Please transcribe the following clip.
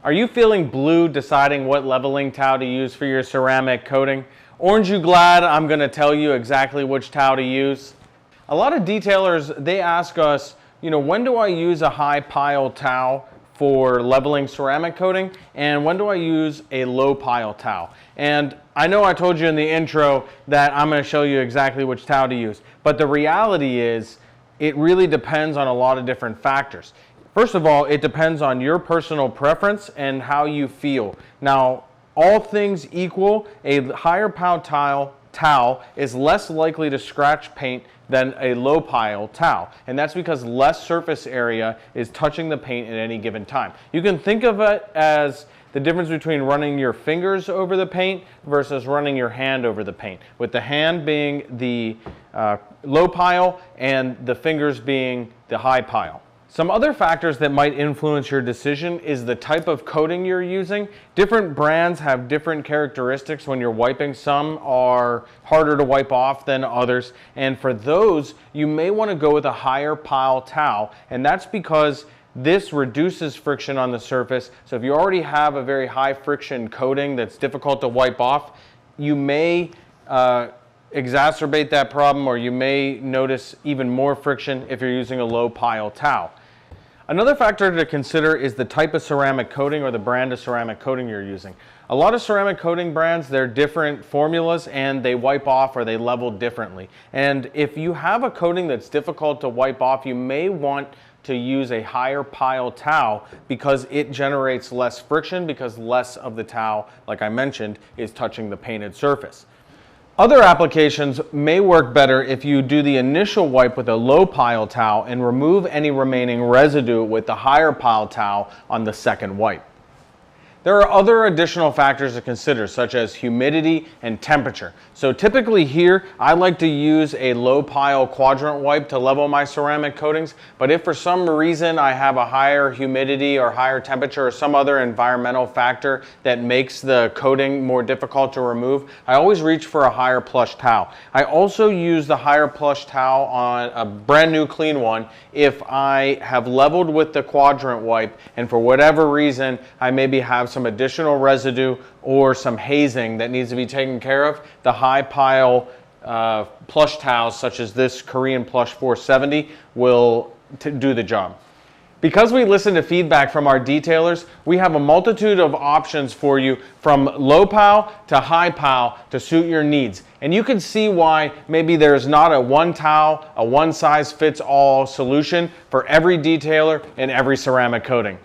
Are you feeling blue deciding what leveling towel to use for your ceramic coating? Aren't you glad I'm going to tell you exactly which towel to use? A lot of detailers, they ask us, when do I use a high pile towel for leveling ceramic coating, and when do I use a low pile towel? And I know I told you in the intro that I'm going to show you exactly which towel to use, but the reality is it really depends on a lot of different factors. First of all, it depends on your personal preference and how you feel. Now, all things equal, a higher pile towel is less likely to scratch paint than a low pile towel. And that's because less surface area is touching the paint at any given time. You can think of it as the difference between running your fingers over the paint versus running your hand over the paint, with the hand being the low pile and the fingers being the high pile. Some other factors that might influence your decision is the type of coating you're using. Different brands have different characteristics when you're wiping. Some are harder to wipe off than others, and for those you may want to go with a higher pile towel, and that's because this reduces friction on the surface. So if you already have a very high friction coating that's difficult to wipe off, you may exacerbate that problem, or you may notice even more friction if you're using a low pile towel. Another factor to consider is the type of ceramic coating or the brand of ceramic coating you're using. A lot of ceramic coating brands, they're different formulas and they wipe off or they level differently. And if you have a coating that's difficult to wipe off, you may want to use a higher pile towel because it generates less friction, because less of the towel, like I mentioned, is touching the painted surface. Other applications may work better if you do the initial wipe with a low pile towel and remove any remaining residue with the higher pile towel on the second wipe. There are other additional factors to consider, such as humidity and temperature. So typically here, I like to use a low pile quadrant wipe to level my ceramic coatings, but if for some reason I have a higher humidity or higher temperature or some other environmental factor that makes the coating more difficult to remove, I always reach for a higher plush towel. I also use the higher plush towel on a brand new clean one if I have leveled with the quadrant wipe and for whatever reason I maybe have some additional residue or some hazing that needs to be taken care of. The high pile plush towels such as this Korean Plush 470 will do the job. Because we listen to feedback from our detailers, we have a multitude of options for you from low pile to high pile to suit your needs. And you can see why maybe there's not a one towel, a one size fits all solution for every detailer and every ceramic coating.